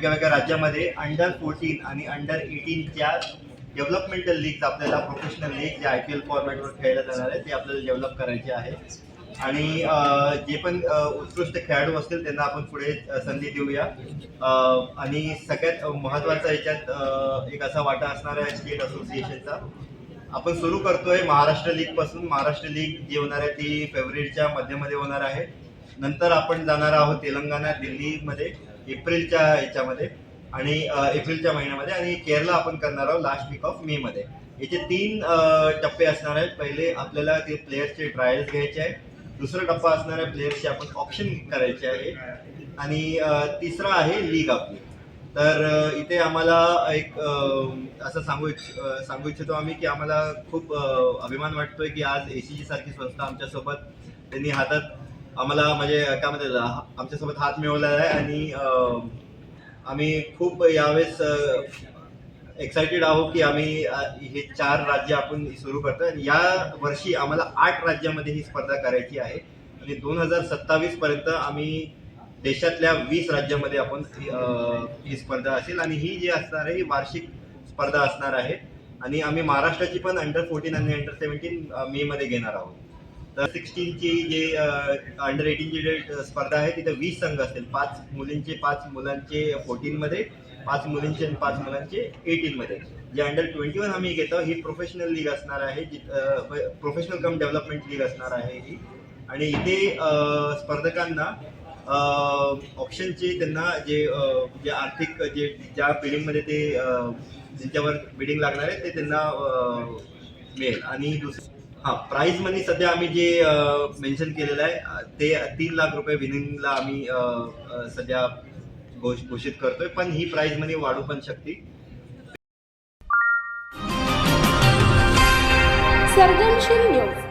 वेगवेगळ्या राज्यामध्ये अंडर 14 आणि अंडर 18च्या डेव्हलपमेंटल लीग आपल्याला प्रोफेशनल लीग जे IPL फॉर्मॅटवर खेळले जाणार आहे ते आपल्याला डेव्हलप करायचे आहे आणि जे पण उत्कृष्ट खेळाडू असतील त्यांना आपण पुढे संधी देऊया आणि सगळ्यात महत्त्वाचा याच्यात एक असा वाटा असणार आहे स्टेट असोसिएशनचा. आपण सुरू करतोय महाराष्ट्र लीग पासून. महाराष्ट्र लीग जी होणार आहे ती फेब्रुवारीच्या मध्यमध्ये होणार आहे. नंतर आपण जाणार आहोत तेलंगणा, दिल्लीमध्ये एप्रिलच्या याच्यामध्ये आणि एप्रिलच्या महिन्यामध्ये आणि केरला आपण करणार आहोत लास्ट वीक ऑफ मे मध्ये. याचे 3 टप्पे असणार आहेत. पहिले आपल्याला ते प्लेयर्सचे ट्रायल्स घ्यायचे आहे. दुसरा टप्पा असणार आहे प्लेयर्सचे आपण ऑप्शन करायचे आहे आणि तिसरा आहे लीग आपली. तर इथे आम्हाला एक असं सांगू इच्छितो आम्ही की आम्हाला खूप अभिमान वाटतोय की आज ACG सारखी संस्था आमच्यासोबत त्यांनी हातात आम्हाला म्हणजे काय म्हणतात आमच्यासोबत हात मिळवलेला आहे आणि आम्ही खूप यावेळेस एक्सायटेड आहोत की आम्ही हे 4 राज्य आपण सुरू करतोय आणि या वर्षी आम्हाला 8 राज्यामध्ये ही स्पर्धा करायची आहे आणि 2027 पर्यंत आम्ही देशातल्या 20 राज्यामध्ये आपण ही स्पर्धा असेल आणि ही जी असणार आहे ही वार्षिक स्पर्धा असणार आहे आणि आम्ही महाराष्ट्राची पण अंडर 14 आणि अंडर 17 मे मध्ये घेणार आहोत. तर 16ची जे अंडर 18ची जे स्पर्धा आहे तिथे 20 संघ असतील. 5 मुलींचे 5 मुलांचे 14 मध्ये, 5 मुलींचे आणि 5 मुलांचे 18 मध्ये. जे अंडर 21 आम्ही घेतो ही प्रोफेशनल लीग असणार आहे, प्रोफेशनल कम डेव्हलपमेंट लीग असणार आहे ही. आणि इथे स्पर्धकांना ऑप्शनचे त्यांना जे आर्थिक ज्या बिडिंगमध्ये ते ज्यांच्यावर बिडिंग लागणार आहे ते त्यांना मिळेल. आणि प्राइज मनी सध्या आम्ही जे मेन्शन केलेलं आहे ते 3 लाख रुपये विनिंगला आम्ही सध्या घोषित करतोय, पण ही प्राइज मनी वाढू पण शकते. सर्जनशील न्यूज